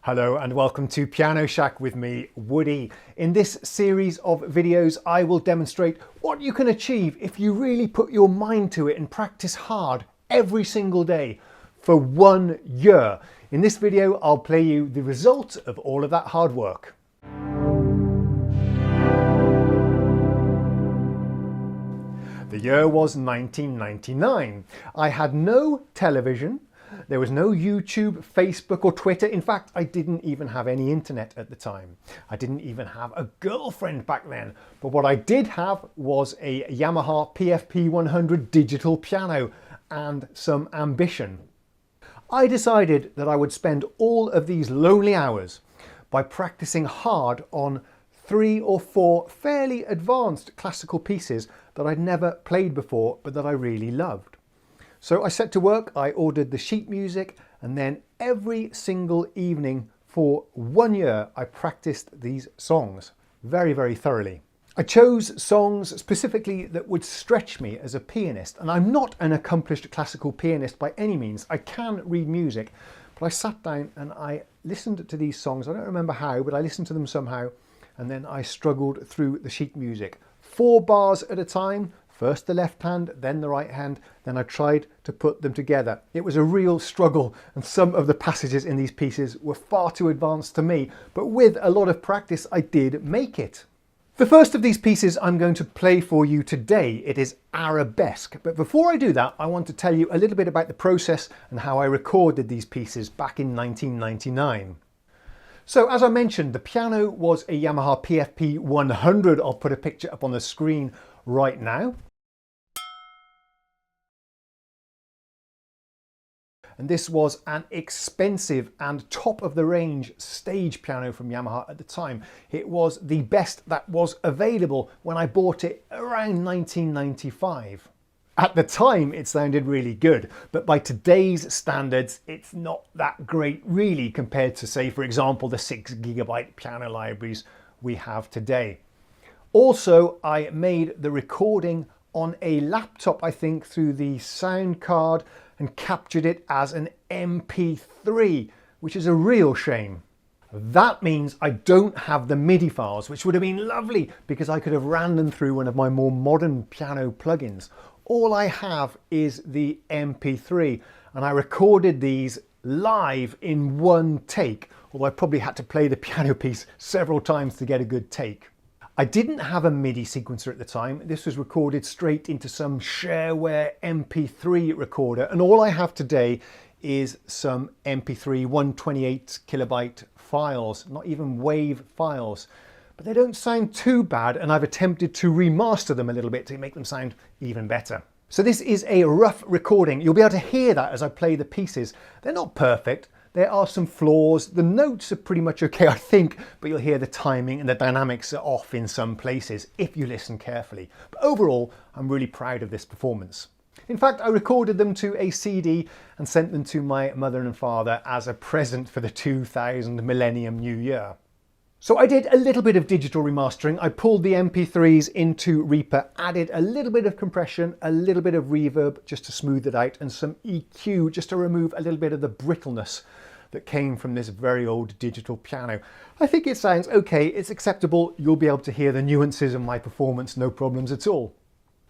Hello and welcome to Piano Shack with me, Woody. In this series of videos, I will demonstrate what you can achieve if you really put your mind to it and practice hard every single day for 1 year. In this video, I'll play you the result of all of that hard work. The year was 1999. I had no television. There was no YouTube, Facebook or Twitter. In fact, I didn't even have any internet at the time. I didn't even have a girlfriend back then. But what I did have was a Yamaha PF-P100 digital piano and some ambition. I decided that I would spend all of these lonely hours by practicing hard on 3 or 4 fairly advanced classical pieces that I'd never played before, but that I really loved. So I set to work, I ordered the sheet music, and then every single evening for 1 year, I practiced these songs very, very thoroughly. I chose songs specifically that would stretch me as a pianist, and I'm not an accomplished classical pianist by any means. I can read music, but I sat down and I listened to these songs. I don't remember how, but I listened to them somehow, and then I struggled through the sheet music. 4 bars at a time. First the left hand, then the right hand, then I tried to put them together. It was a real struggle, and some of the passages in these pieces were far too advanced to me, but with a lot of practice I did make it. The first of these pieces I'm going to play for you today. It is Arabesque, but before I do that I want to tell you a little bit about the process and how I recorded these pieces back in 1999. So as I mentioned, the piano was a Yamaha PF-P100. I'll put a picture up on the screen right now. And this was an expensive and top-of-the-range stage piano from Yamaha at the time. It was the best that was available when I bought it around 1995. At the time it sounded really good, but by today's standards it's not that great really compared to, say, for example, the 6GB piano libraries we have today. Also, I made the recording on a laptop, I think, through the sound card, and captured it as an MP3, which is a real shame. That means I don't have the MIDI files, which would have been lovely because I could have ran them through one of my more modern piano plugins. All I have is the MP3, and I recorded these live in 1 take, although I probably had to play the piano piece several times to get a good take. I didn't have a MIDI sequencer at the time. This was recorded straight into some shareware MP3 recorder, and all I have today is some MP3 128KB files, not even WAV files. But they don't sound too bad, and I've attempted to remaster them a little bit to make them sound even better. So this is a rough recording. You'll be able to hear that as I play the pieces. They're not perfect. There are some flaws. The notes are pretty much okay, I think, but you'll hear the timing and the dynamics are off in some places if you listen carefully. But overall, I'm really proud of this performance. In fact, I recorded them to a CD and sent them to my mother and father as a present for the 2000 Millennium New Year. So I did a little bit of digital remastering. I pulled the MP3s into Reaper, added a little bit of compression, a little bit of reverb just to smooth it out, and some EQ just to remove a little bit of the brittleness that came from this very old digital piano. I think it sounds okay, it's acceptable. You'll be able to hear the nuances of my performance, no problems at all.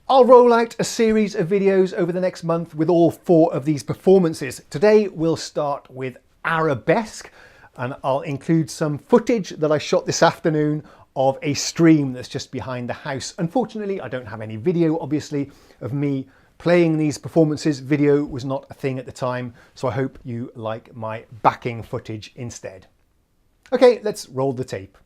I'll roll out a series of videos over the next month with all 4 of these performances. Today we'll start with Arabesque, and I'll include some footage that I shot this afternoon of a stream that's just behind the house. Unfortunately, I don't have any video, obviously, of me playing these performances. Video was not a thing at the time, so I hope you like my backing footage instead. Okay, let's roll the tape.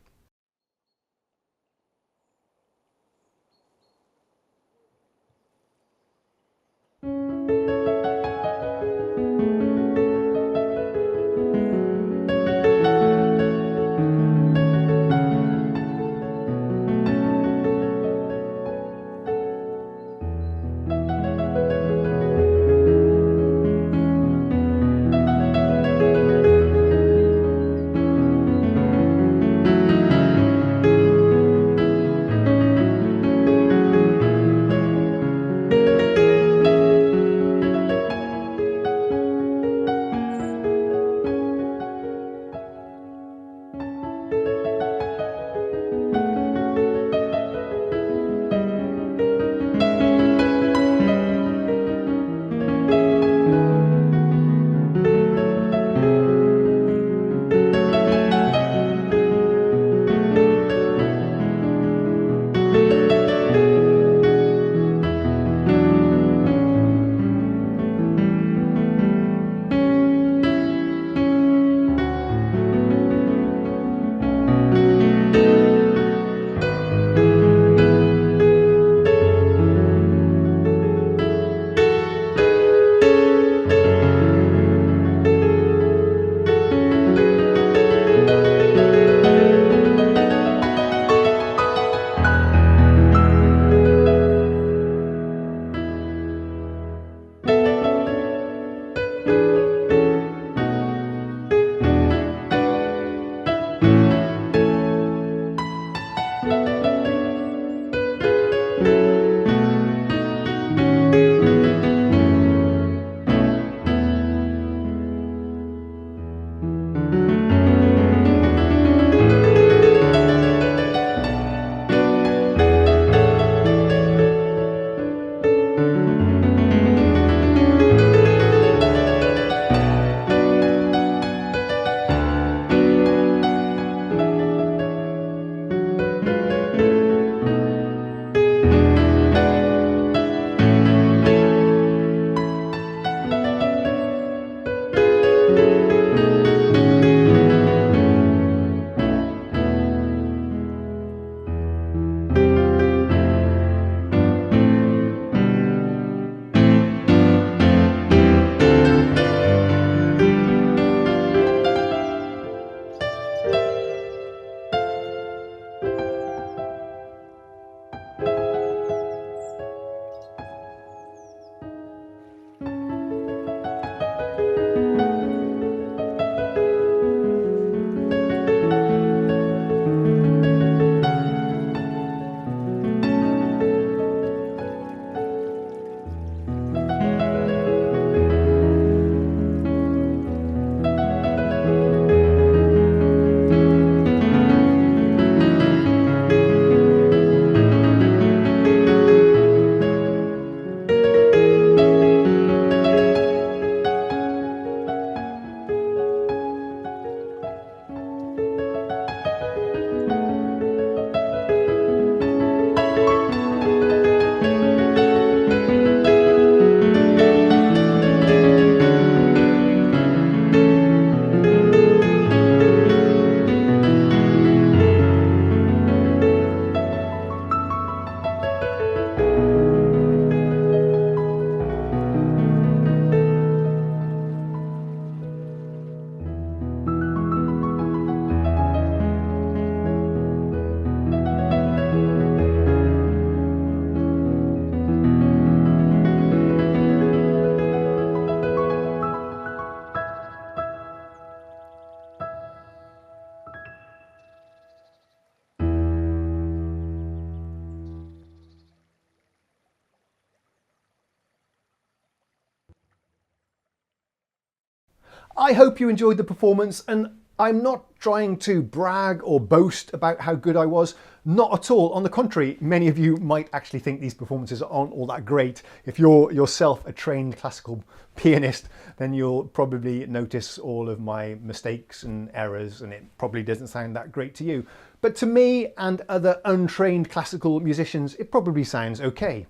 I hope you enjoyed the performance, and I'm not trying to brag or boast about how good I was. Not at all. On the contrary, many of you might actually think these performances aren't all that great. If you're yourself a trained classical pianist, then you'll probably notice all of my mistakes and errors, and it probably doesn't sound that great to you. But to me and other untrained classical musicians, it probably sounds okay.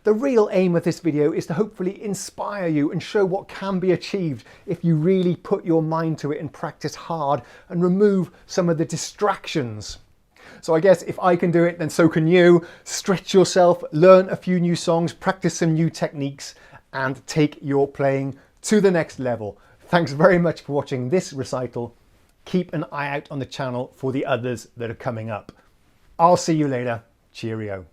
The real aim of this video is to hopefully inspire you and show what can be achieved if you really put your mind to it and practice hard and remove some of the distractions. So I guess if I can do it, then so can you. Stretch yourself, learn a few new songs, practice some new techniques, and take your playing to the next level. Thanks very much for watching this recital. Keep an eye out on the channel for the others that are coming up. I'll see you later. Cheerio.